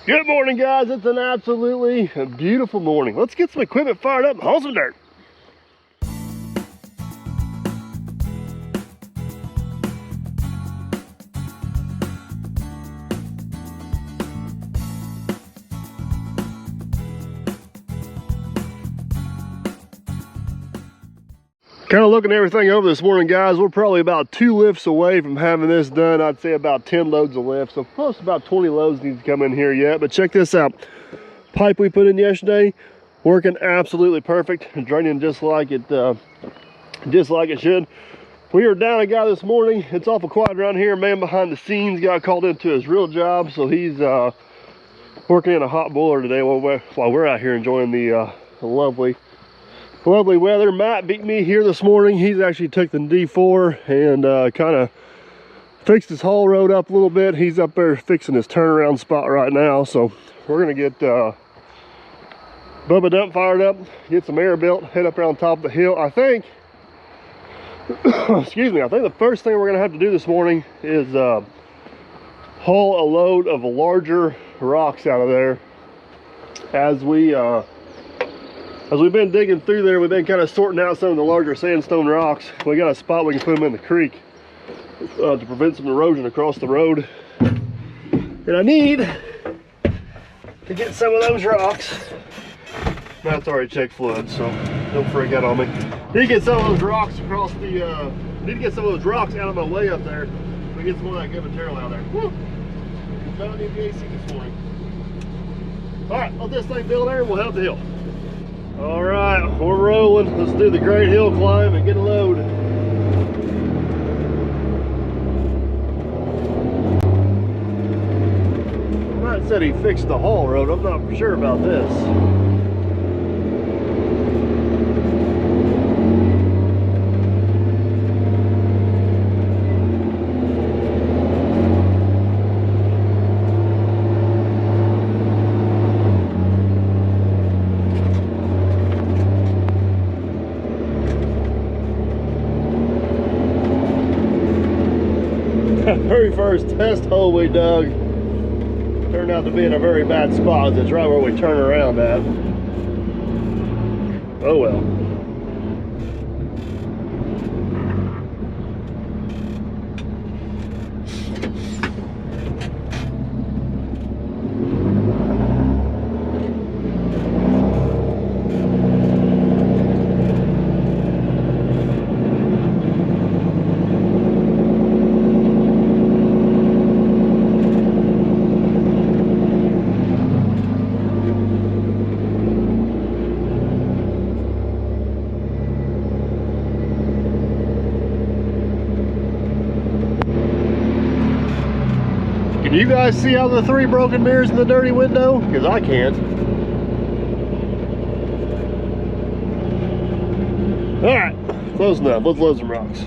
Good morning, guys. It's an absolutely beautiful morning. Let's get some equipment fired up and haul some dirt. Kind of looking everything over this morning, guys. We're probably about 2 lifts away from having this done. I'd say about 10 loads of lifts. So close to about 20 loads need to come in here yet. But check this out. Pipe we put in yesterday, working absolutely perfect, draining just like it should. We are down a guy this morning. It's awful quiet around here. Man behind the scenes got called into his real job, so he's working in a hot boiler today while we're out here enjoying the lovely weather. Matt beat me here this morning. He's actually took the D4 and kind of fixed his haul road up a little bit. He's up there fixing his turnaround spot right now. So we're gonna get Bubba Dump fired up, get some air built, head up around top of the hill. I think, excuse me, I think the first thing we're gonna have to do this morning is haul a load of larger rocks out of there. As we've been digging through there, we've been kind of sorting out some of the larger sandstone rocks. We got a spot we can put them in the creek to prevent some erosion across the road. And I need to get some of those rocks. Matt's already checked flood, so don't freak out on me. Need to get some of those rocks across the, need to get some of those rocks out of my way up there. We get some more of that good material out there. Woo! Don't need the AC this morning. All right, let this thing build there and we'll head up the hill. All right, we're rolling. Let's do the great hill climb and get a load. Matt said he fixed the haul road. I'm not sure about this. Very first test hole we dug turned out to be in a very bad spot. It's right where we turn around at. Oh well. Can you guys see all the 3 broken mirrors in the dirty window? Because I can't. All right, close enough. Let's load some rocks.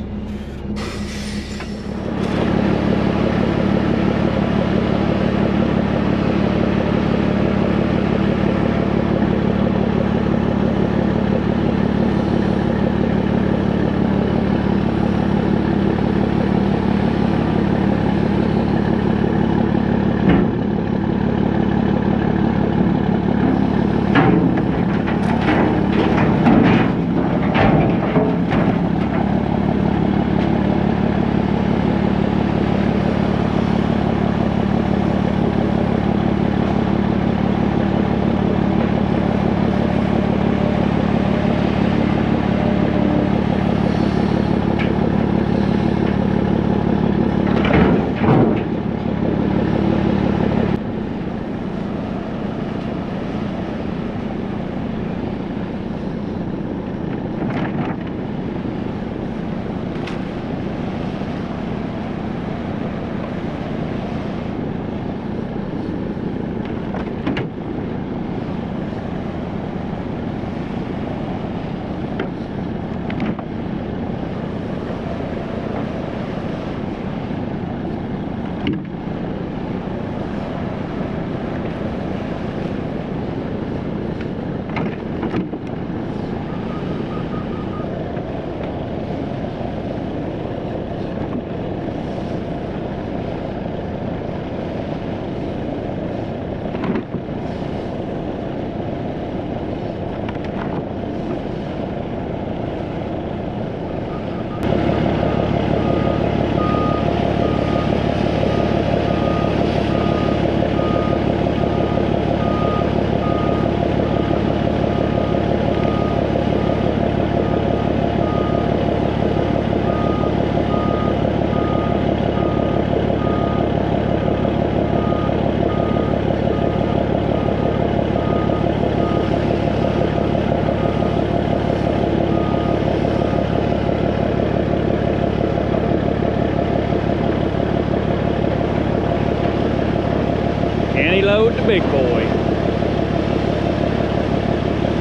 Can he load the big boy?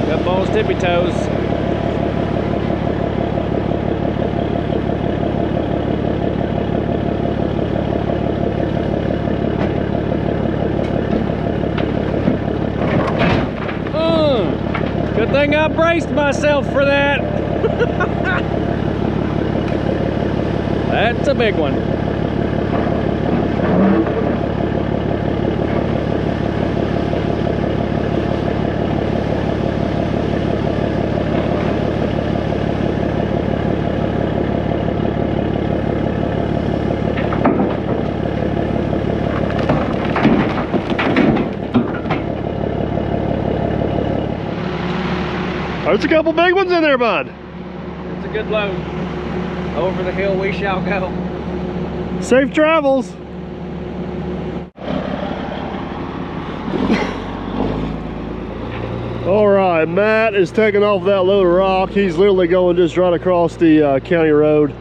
Up on his tippy toes. Good thing I braced myself for that. That's a big one. There's a couple big ones in there, bud. It's a good load. Over the hill we shall go. Safe travels. All right, Matt is taking off that load of rock. He's literally going just right across the county road.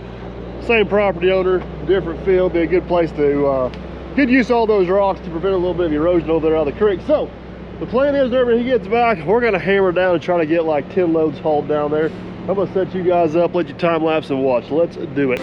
Same property owner, different field. Be a good place to good use all those rocks to prevent a little bit of erosion over there out of the creek. So the plan is whenever he gets back, we're gonna hammer down and try to get like 10 loads hauled down there. I'm gonna set you guys up, let you time lapse and watch. Let's do it.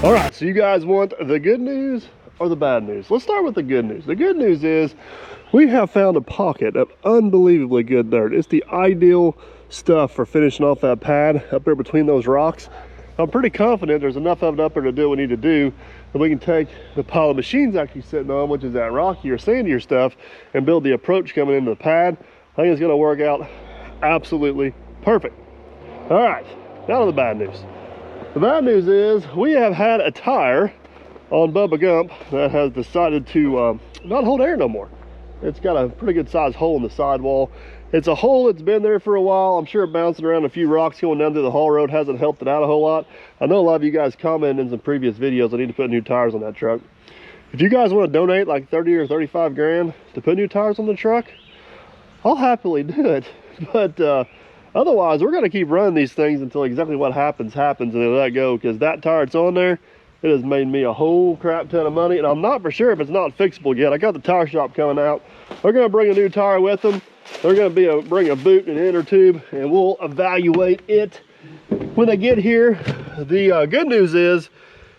All right, so you guys want the good news or the bad news? Let's start with the good news. The good news is we have found a pocket of unbelievably good dirt. It's the ideal stuff for finishing off that pad up there between those rocks. I'm pretty confident there's enough of it up there to do what we need to do, that we can take the pile of machines actually sitting on, which is that rockier, sandier stuff, and build the approach coming into the pad. I think it's gonna work out absolutely perfect. All right, now to the bad news. The bad news is we have had a tire on Bubba Dump that has decided to not hold air no more. It's got a pretty good sized hole in the sidewall. It's a hole that's been there for a while. I'm sure bouncing around a few rocks going down through the haul road hasn't helped it out a whole lot. I know a lot of you guys commented in some previous videos I need to put new tires on that truck. If you guys want to donate like 30 or 35 grand to put new tires on the truck, I'll happily do it. But otherwise, we're going to keep running these things until exactly what happens and then let go, because that tire that's on there, it has made me a whole crap ton of money, and I'm not for sure if it's not fixable yet. I got the tire shop coming out. They're going to bring a new tire with them. They're going to bring a boot and an inner tube, and we'll evaluate it when they get here. The good news is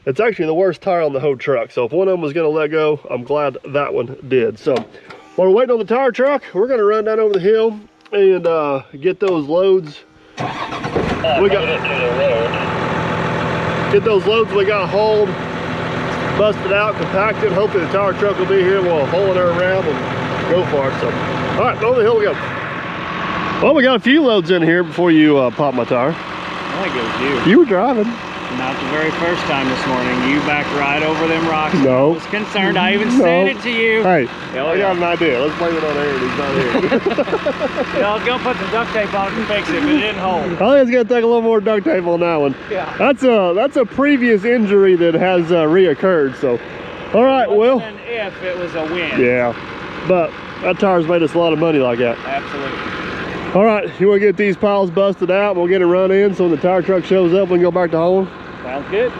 it's actually the worst tire on the whole truck. So if one of them was going to let go, I'm glad that one did. So while we're waiting on the tire truck, we're going to run down over the hill and get those loads. Get those loads we got hauled, busted out, compacted. Hopefully the tire truck will be here. We'll haul it around and go for it. So, all right, over the hill we go. Well, we got a few loads in here before you pop my tire. I think it was you. You were driving. Not the very first time this morning. You backed right over them rocks. No. I was concerned. I even said it to you. Hey, I got an idea. Let's blame it on Aaron. He's not here. Yeah, I was gonna put some duct tape on it and fix it, but it didn't hold. I think it's gonna take a little more duct tape on that one. Yeah. That's a previous injury that has reoccurred. So, all right, well. If it was a win. Yeah, but that tire's made us a lot of money like that. Absolutely. All right, you want to get these piles busted out? We'll get it run in, so when the tire truck shows up, we can go back to hauling. Sounds good.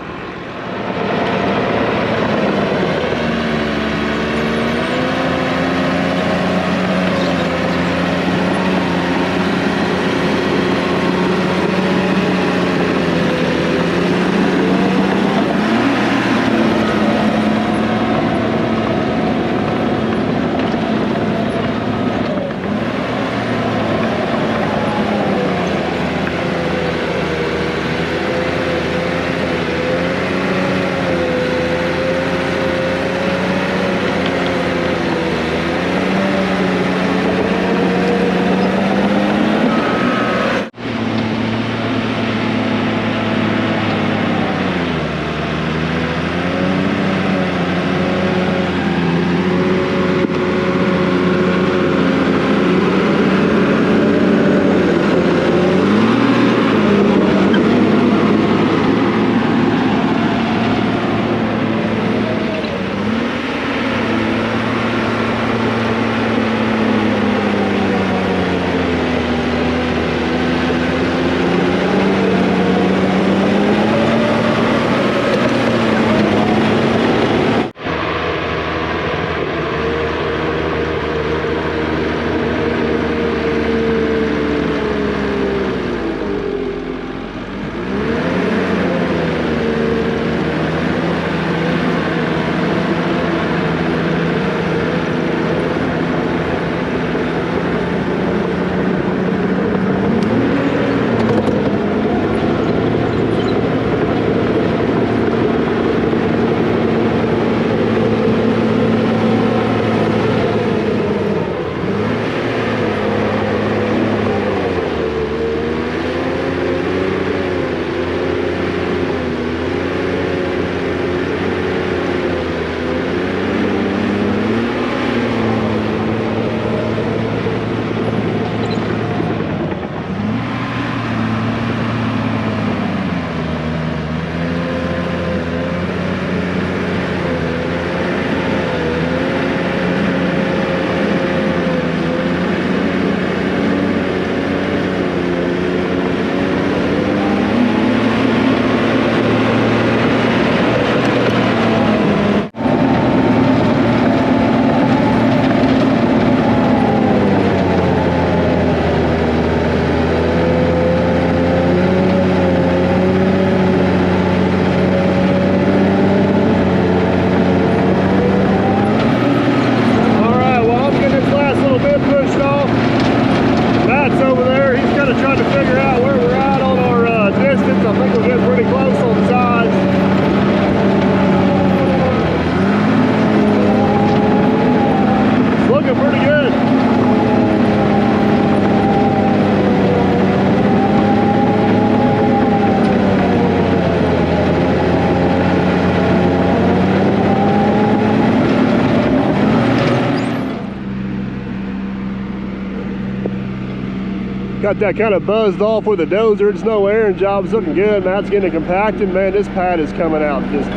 Got that kind of buzzed off with the dozer. It's no air and job's looking good. Matt's getting it compacted. Man, this pad is coming out just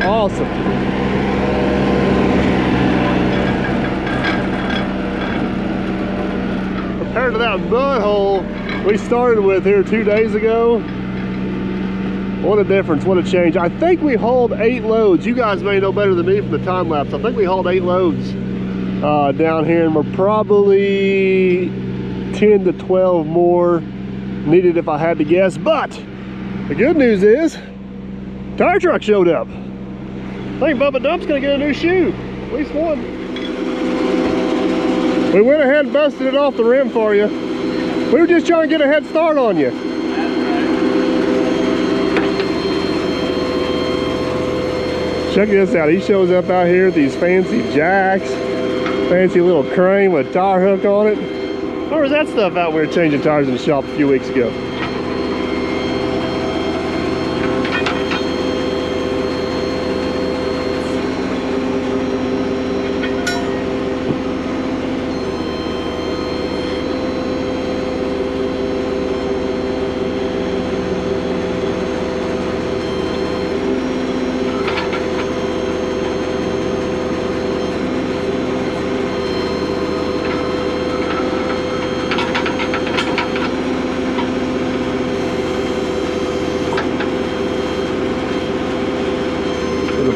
awesome. Compared to that mud hole we started with here 2 days ago, what a difference, what a change. I think we hauled 8 loads. You guys may know better than me from the time lapse. I think we hauled 8 loads down here, and we're probably 10 to 12 more needed if I had to guess. But the good news is tire truck showed up. I think Bubba Dump's gonna get a new shoe, at least one. We went ahead and busted it off the rim for you. We were just trying to get a head start on you. Check this out. He shows up out here with these fancy jacks, fancy little crane with a tire hook on it. Where was that stuff out we were changing tires in the shop a few weeks ago?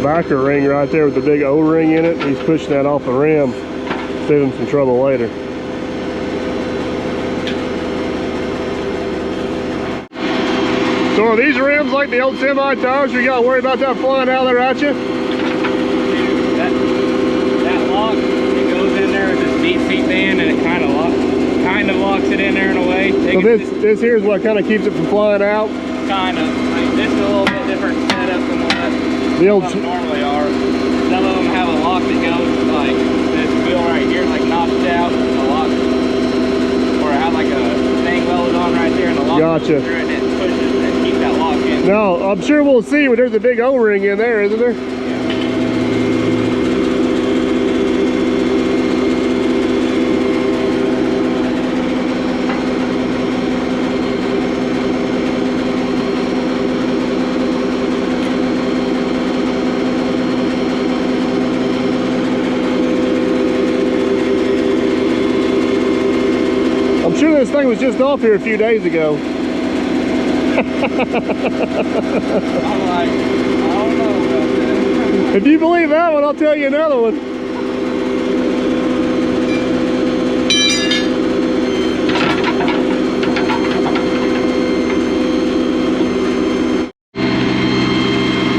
Backer ring right there with the big O-ring in it. He's pushing that off the rim, saving some trouble later. So are these rims like the old semi tires? You gotta worry about that flying out there at you? That lock, it goes in there with this deep seat band, and it kind of locks it in there in a way. So this here is what kind of keeps it from flying out? Kind of. Like, this is a little bit different setup than what the old normally are. Some of them have a lock that goes like this wheel right here, like notched out, and the lock, or I have like a thing welded on right there, and the lock goes through it, and it pushes and keeps that lock in. Now, I'm sure we'll see, but there's a big O-ring in there, isn't there? I'm sure this thing was just off here a few days ago. I'm like, I don't know about that. If you believe that one, I'll tell you another one.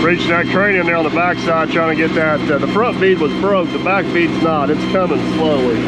Reaching that crane in there on the back side, trying to get that, the front bead was broke, the back bead's not. It's coming slowly.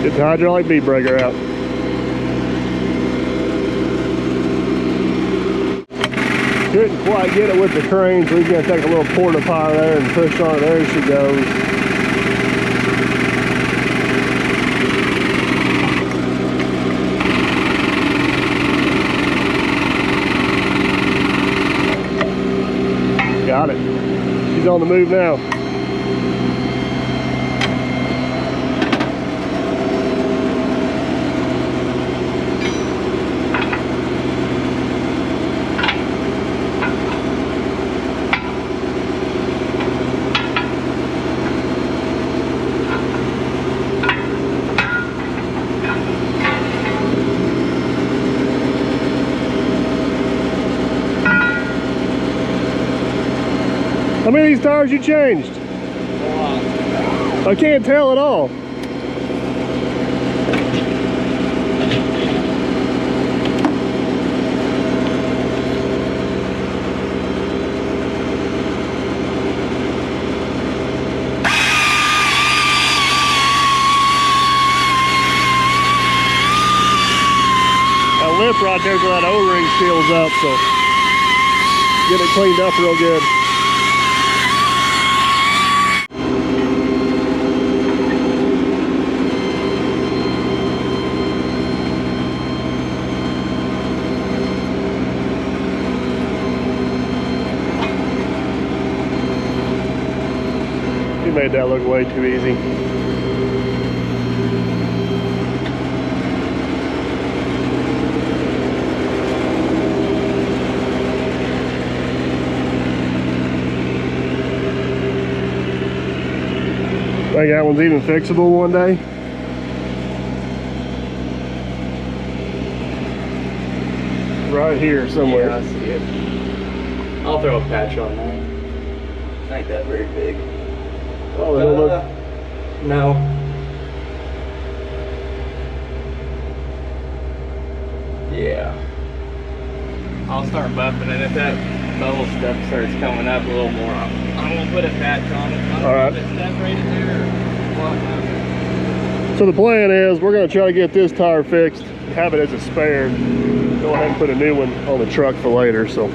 Get the hydraulic bead breaker out. Couldn't quite get it with the crane, so he's going to take a little porta power there and push on it. There she goes. Got it. She's on the move now. How many of these tires you changed? I can't tell at all. right there where that O-ring seals up, so get it cleaned up real good. You made that look way too easy. Think that one's even fixable one day? Right here somewhere. Yeah, I see it. I'll throw a patch on that. Ain't that very big. Oh, it'll look. No. Yeah. I'll start buffing it if that bubble stuff starts coming up a little more. I'm gonna put a patch on it. All right. If it's separated there or what. So the plan is we're going to try to get this tire fixed, have it as a spare, go ahead and put a new one on the truck for later. So.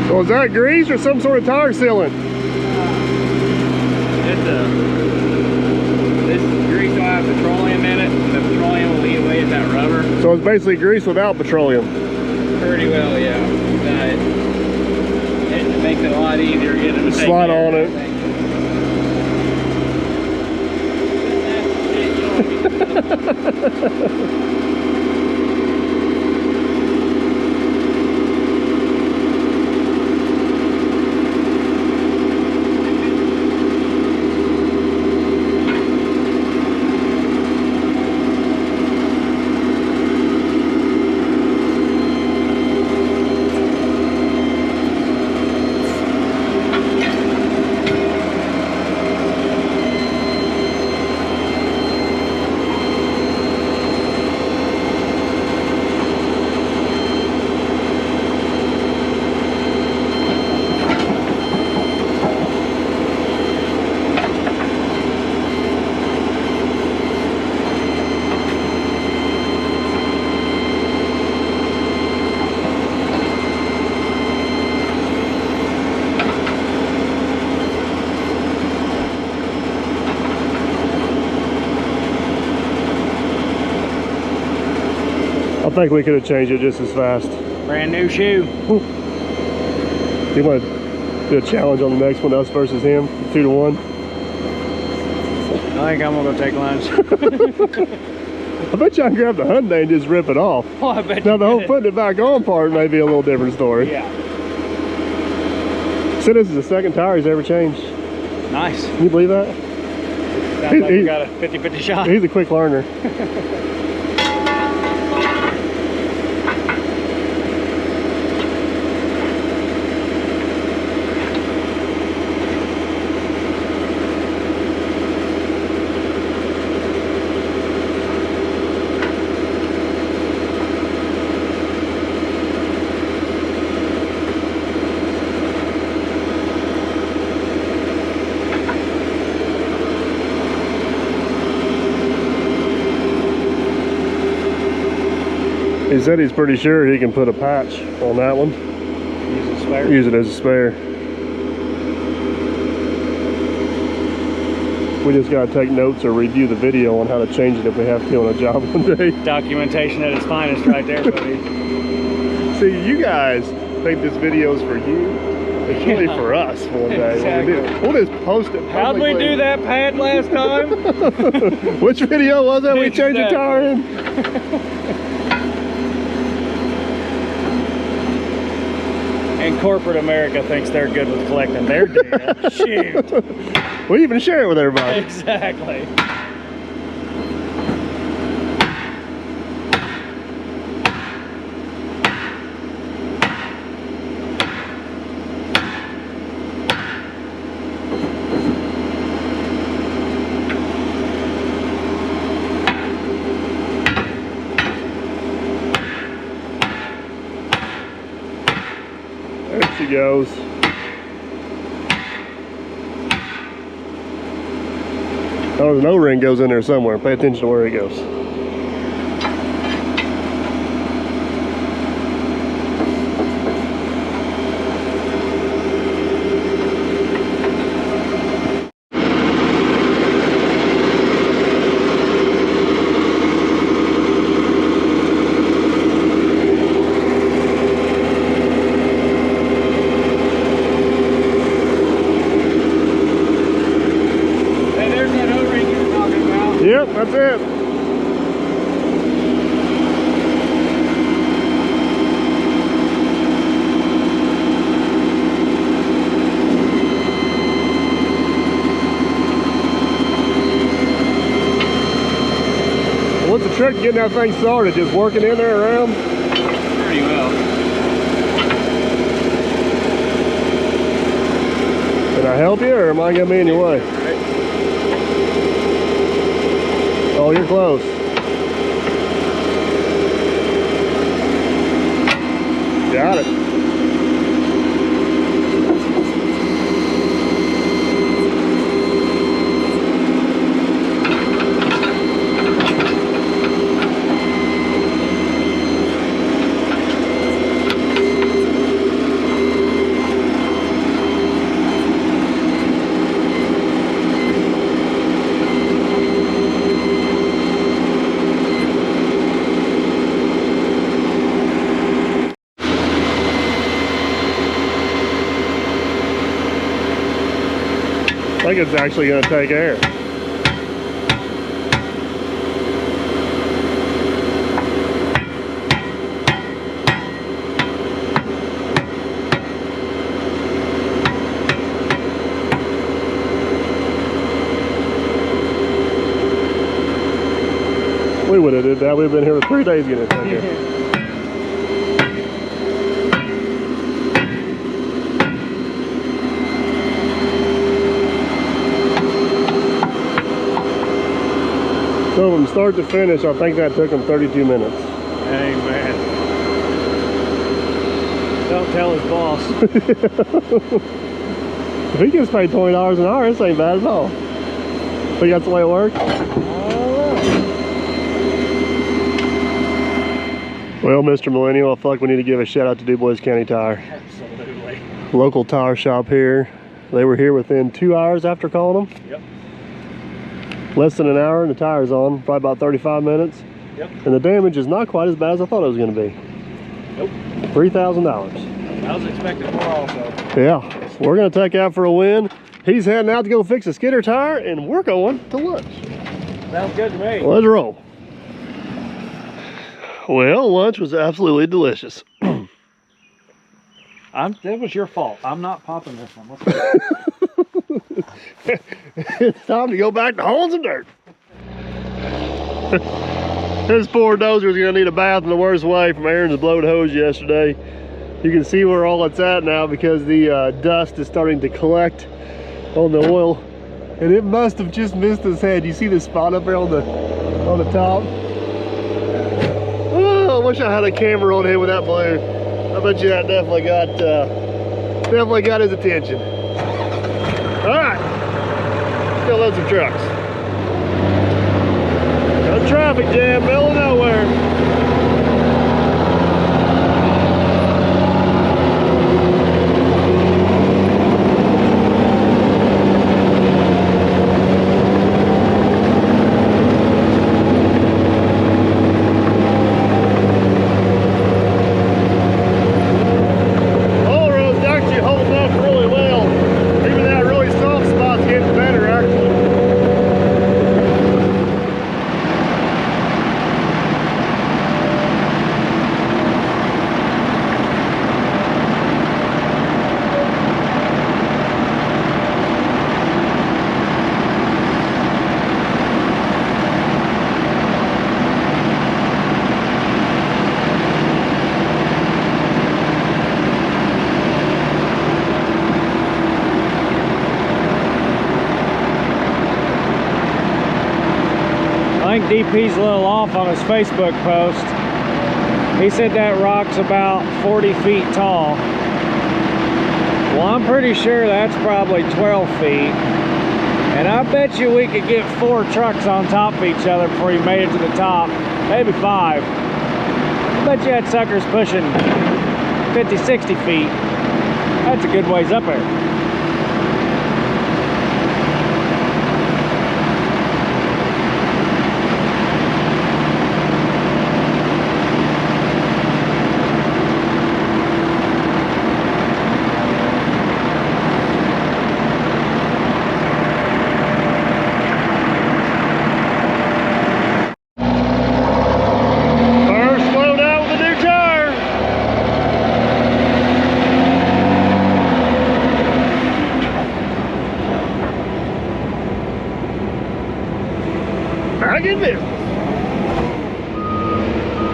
So is that grease or some sort of tire sealant? This grease will have petroleum in it, and the petroleum will eat away at that rubber. So it's basically grease without petroleum. Pretty well, yeah. It makes it a lot easier getting to Slide on it. I think we could have changed it just as fast. Brand new shoe. You want to do a challenge on the next one, us versus him, 2-to-1? I think I'm gonna go take lunch. I bet you I can grab the Hyundai and just rip it off. Oh, I bet Now you the whole could. putting it back on part may be a little different story. Yeah. So this is the second tire he's ever changed. Nice. Can you believe that? Sounds like we got a 50-50 shot. He's a quick learner. He said he's pretty sure he can put a patch on that one. Use a spare? Use it as a spare. We just gotta take notes or review the video on how to change it if we have to on a job one day. Documentation at its finest right there, buddy. See, you guys think this video's for you. It's really for us one day. Exactly. We'll just post it publicly. How'd we do that pad last time? Which video was that we changed the tire in? And corporate America thinks they're good with collecting their data. Shoot. We even share it with everybody. Exactly. There she goes. Oh, an O-ring goes in there somewhere. Pay attention to where it goes. Yep, that's it. What's the trick to getting that thing started? Just working in there around? Pretty well. Can I help you, or am I gonna be in your way? Oh, you're close. Got it. I think it's actually going to take air. We would have did that. We've been here for 3 days getting it take air. So from start to finish, I think that took him 32 minutes. Amen. Don't tell his boss. If he gets paid $20 an hour, this ain't bad at all. Think that's the way it works? Well, Mr. Millennial, I feel like we need to give a shout out to DuBois County Tire. Absolutely. Local tire shop here. They were here within 2 hours after calling them. Yep. Less than an hour and the tire's on, probably about 35 minutes. Yep. And the damage is not quite as bad as I thought it was going to be. Nope. $3,000. I was expecting more also. Yeah, so we're going to take out for a win. He's heading out to go fix a skidder tire, and we're going to lunch. Sounds good to me. Let's roll. Well, lunch was absolutely delicious. That was your fault. I'm not popping this one. Let's go. It's time to go back to hauling some dirt. This poor dozer's gonna need a bath in the worst way from Aaron's blowed hose yesterday. You can see where all it's at now because the dust is starting to collect on the oil, and it must have just missed his head. You see the spot up there on the top? Oh, I wish I had a camera on him with that blue. I bet you that definitely got his attention. All right, still load some trucks. A traffic jam, middle of nowhere. DP's a little off on his Facebook post. He said that rock's about 40 feet tall. Well, I'm pretty sure that's probably 12 feet. And I bet you we could get 4 trucks on top of each other before you made it to the top. Maybe 5. I bet you that sucker's pushing 50, 60 feet. That's a good ways up there.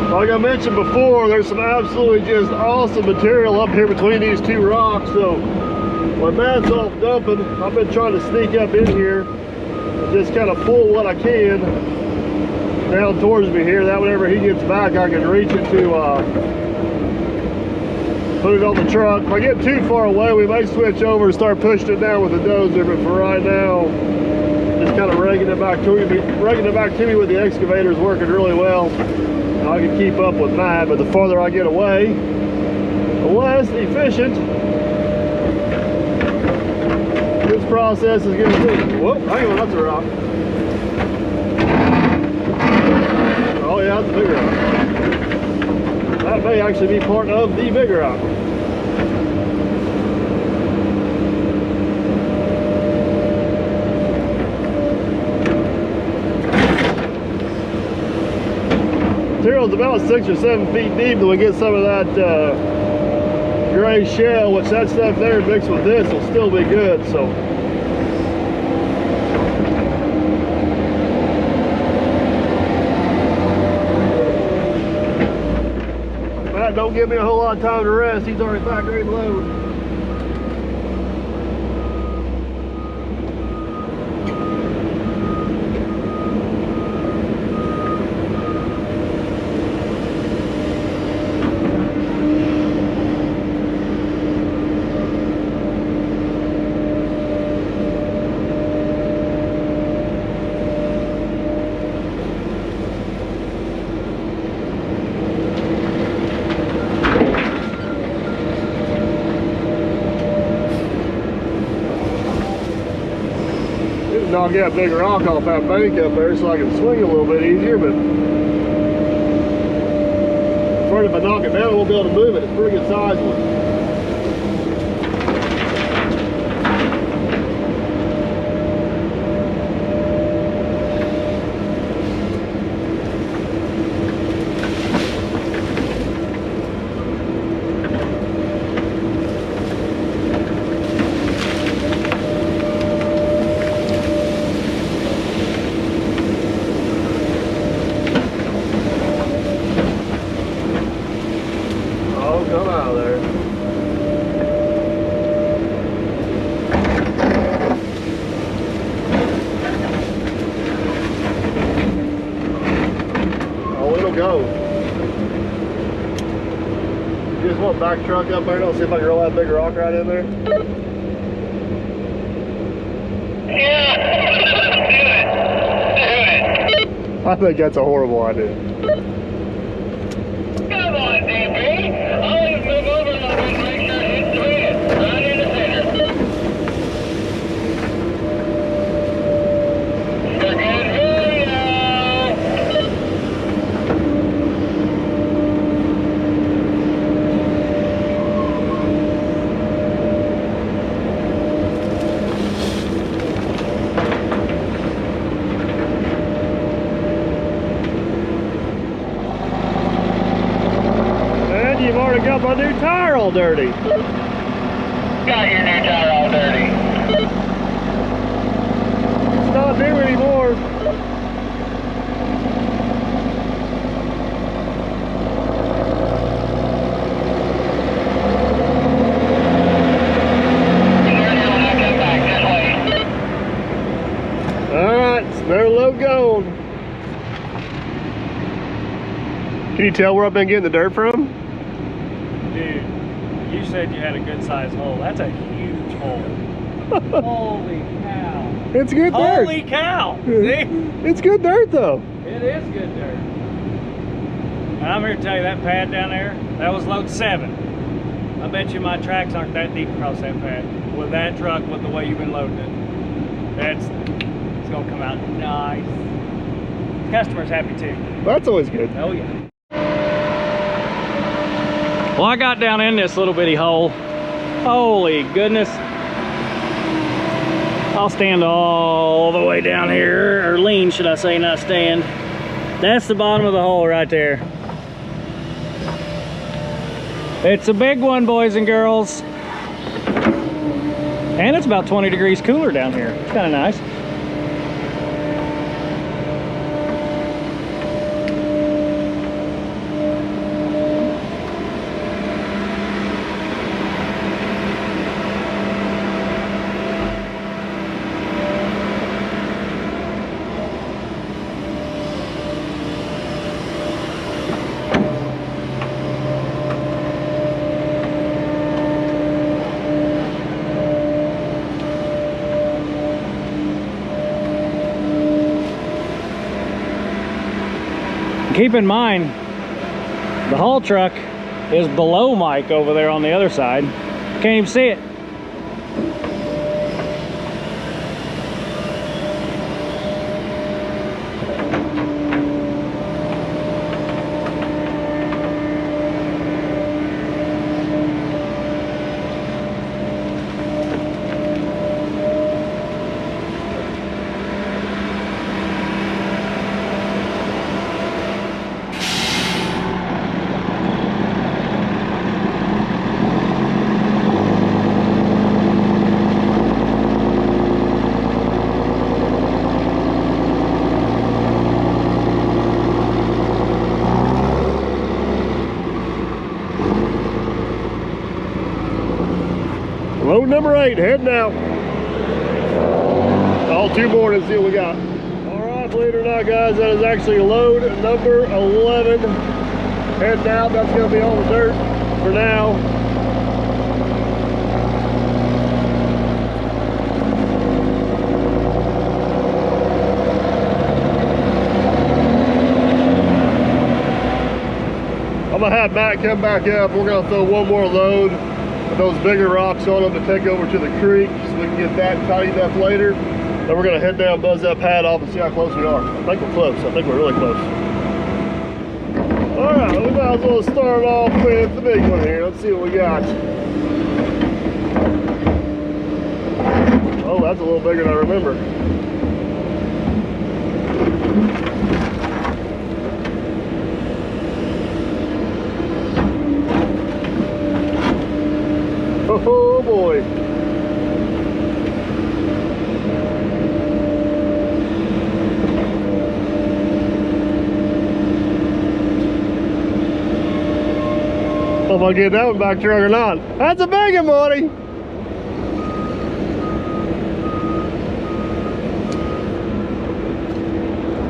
Like I mentioned before, there's some absolutely just awesome material up here between these 2 rocks. So when Matt's off dumping, I've been trying to sneak up in here and just kind of pull what I can down towards me here. That whenever he gets back, I can reach it to put it on the truck. If I get too far away, we may switch over and start pushing it down with the dozer. But for right now, just kind of rigging it back to me with the excavator is working really well. I can keep up with Matt, but the farther I get away, the less efficient this process is going to be. Whoop, hang on, that's a rock. Oh yeah, that's a big rock. That may actually be part of the big rock. Material's about 6 or 7 feet deep, and we get some of that gray shell, which that stuff there mixed with this will still be good. So Matt don't give me a whole lot of time to rest. He's already back ready to load. Knock that big rock off that bank up there so I can swing a little bit easier, but if I knock it down, I won't be able to move it. It's a pretty good size one. Come out of there. Oh, it'll go. You just want back truck up there? I'll see if I can roll that big rock right in there. Yeah, do it. I think that's a horrible idea. Come on, DP. I'll just move over a little bit and make sure it hits the bed. Right in the center. Second video. You've already got my new tire all dirty. Got your new tire all dirty. It's not new anymore. Alright, spare load gone. Can you tell where I've been getting the dirt from? Dude, you said you had a good sized hole. That's a huge hole. Holy cow. It's good dirt. Holy cow. See? It's good dirt though. It is good dirt. And I'm here to tell you that pad down there, that was load 7. I bet you my tracks aren't that deep across that pad. With that truck, with the way you've been loading it. It's gonna come out nice. The customer's happy too. That's always good. Oh yeah. Well, I got down in this little bitty hole. Holy goodness. I'll stand all the way down here, or lean, should I say, not stand. That's the bottom of the hole right there. It's a big one, boys and girls. And it's about 20 degrees cooler down here. It's kind of nice. Keep in mind, the haul truck is below Mike over there on the other side. Can't even see it. Load number 8, heading out. All 2 more to see what we got. All right, believe it or not, guys, that is actually load number 11. Heading out, that's gonna be all the dirt for now. I'm gonna have Matt come back up. We're gonna throw one more load of those bigger rocks on them to take over to the creek so we can get that tidied up later. Then we're gonna head down, buzz that pad off and see how close we are. I think we're close. I think we're really close. All right, we might as well start off with the big one here. Let's see what we got. Oh, that's a little bigger than I remember. Oh boy. I don't know if I get that one back truck or not. That's a big one, buddy.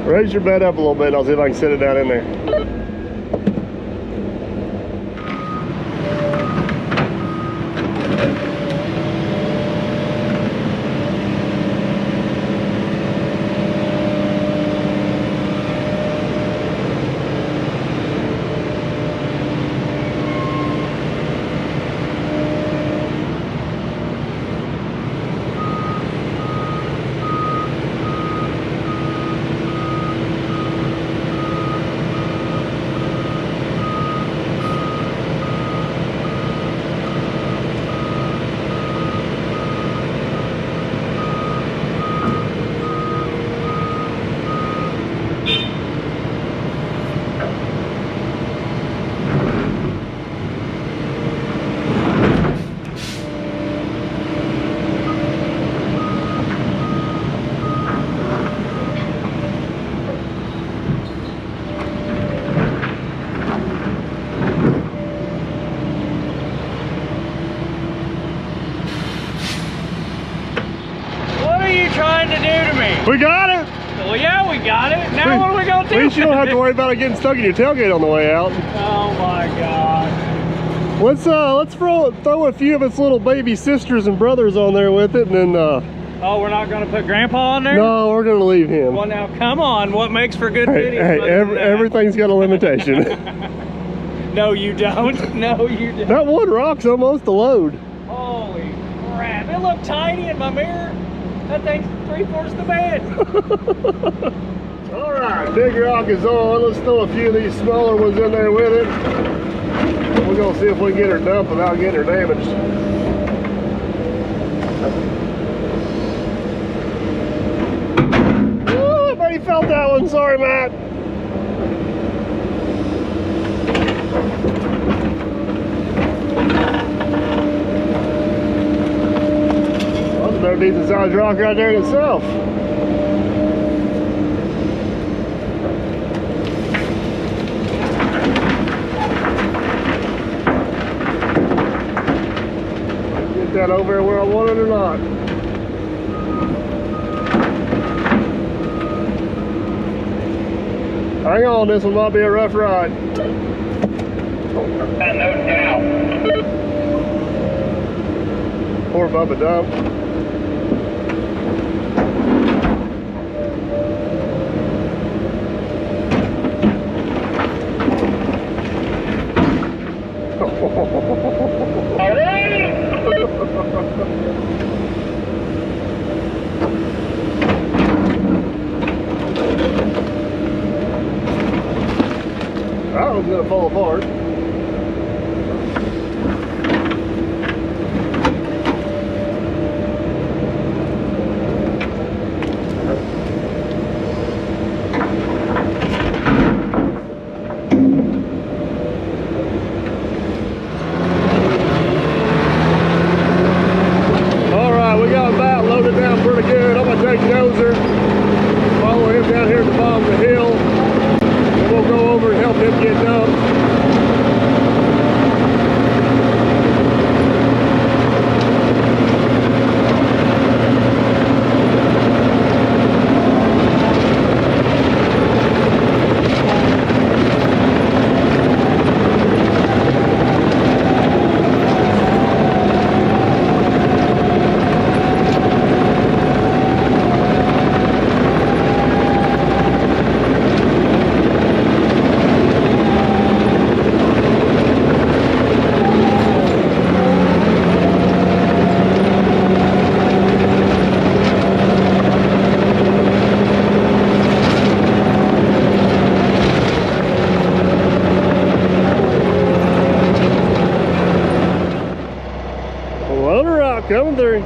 Raise your bed up a little bit. I'll see if I can set it down in there. What are you trying to do to me? We got it. Well, yeah, we got it. Now what are we gonna do? At least you don't have to worry about it getting stuck in your tailgate on the way out. Oh my God. Let's throw a few of its little baby sisters and brothers on there with it, and then Oh, we're not gonna put Grandpa on there? no, we're gonna leave him. Well, now come on. What makes for good videos? Hey, everything's got a limitation. No, you don't. No, you don't. That one rock's almost a load. Holy crap! It looked tiny in my mirror. That thing's 3/4 the bed. All right, big rock is on. Let's throw a few of these smaller ones in there with it. We're gonna see if we can get her dumped without getting her damaged. Oh, I bet he felt that one. Sorry, Matt. Well, that's a very decent sized rock right there in itself. That over where I want it or not. Hang on, this one might be a rough ride. No doubt. Poor Bubba Dump. That one's gonna fall apart. Alright, we got that loaded down pretty good. I'm gonna take Dozer, follow him down here at the bottom of the hill. We'll go over and help him get dumped. Loader out, coming through.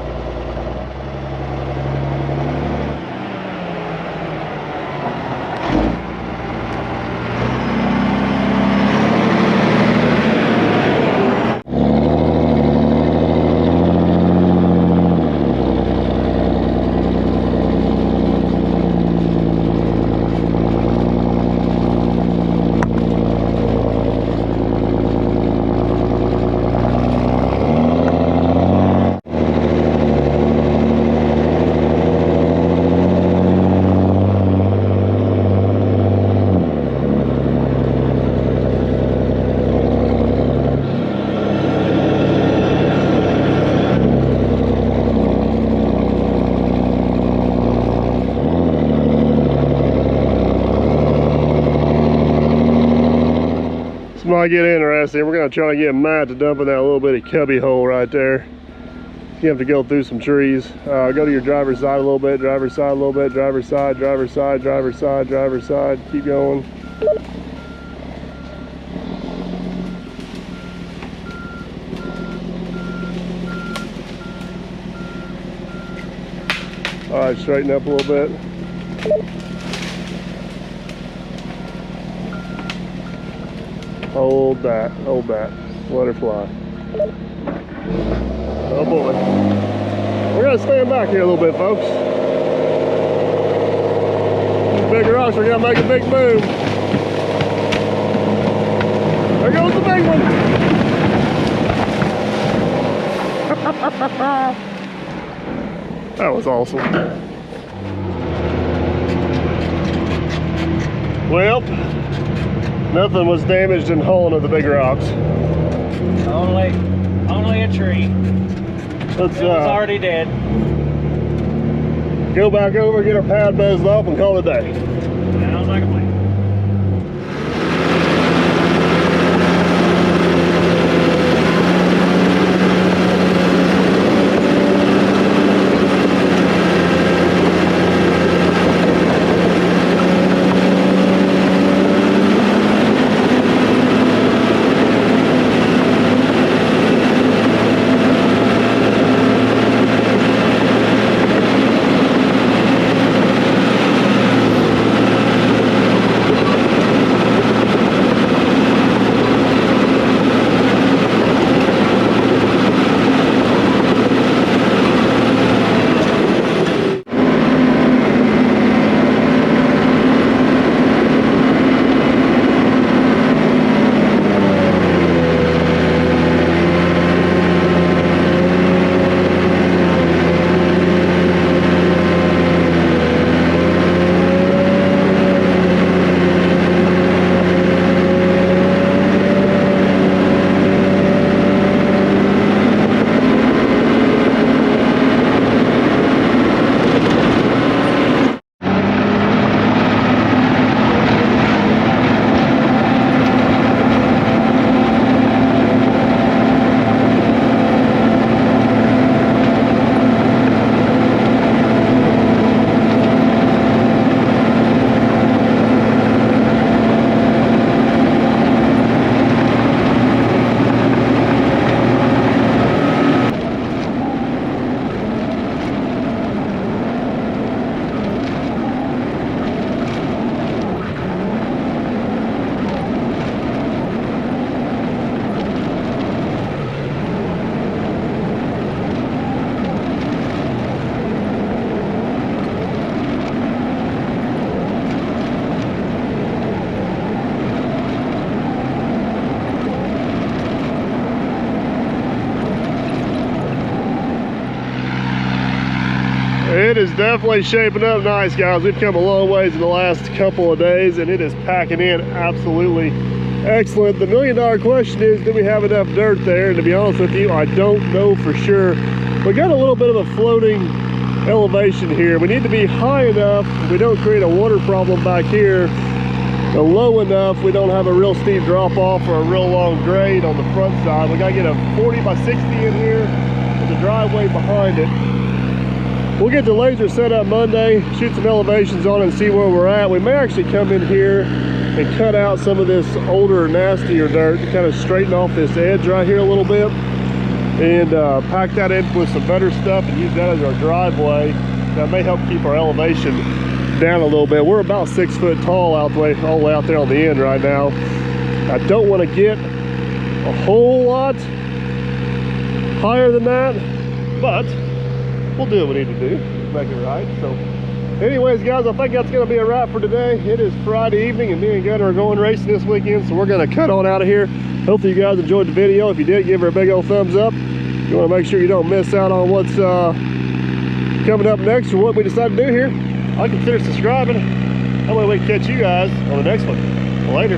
This might get interesting. We're gonna try to get Matt to dump in that little bitty cubby hole right there. You have to go through some trees. Go to your driver's side a little bit, driver's side a little bit, driver's side, driver's side, driver's side, driver's side. Keep going. All right, straighten up a little bit. Hold that, let her fly. Oh boy. We're gonna stand back here a little bit, folks. These big rocks are gonna make a big boom. There goes the big one. That was awesome. Well, nothing was damaged in hauling of the big rocks. Only a tree. Let's It was already dead. go back over, get our pad buzzed off, and call it a day. Sounds like a plan. It is definitely shaping up nice, guys. We've come a long ways in the last couple of days, and it is packing in absolutely excellent. The million-dollar question is, do we have enough dirt there? And to be honest with you, I don't know for sure. We got a little bit of a floating elevation here. We need to be high enough we don't create a water problem back here, and low enough we don't have a real steep drop off or a real long grade on the front side. We got to get a 40 by 60 in here with the driveway behind it. We'll get the laser set up Monday, shoot some elevations on it and see where we're at. We may actually come in here and cut out some of this older, nastier dirt to kind of straighten off this edge right here a little bit, and pack that in with some better stuff and use that as our driveway. That may help keep our elevation down a little bit. We're about 6 foot tall all the way out there on the end right now. I don't want to get a whole lot higher than that, but we'll do what we need to do to make it right. So anyways, guys, I think that's going to be a wrap for today. It is Friday evening, and me and Gunner are going racing this weekend, so we're going to cut on out of here. Hopefully you guys enjoyed the video. If you did, give her a big old thumbs up. You want to make sure you don't miss out on what's coming up next or what we decide to do here. I'll consider subscribing. That way we can catch you guys on the next one. Later.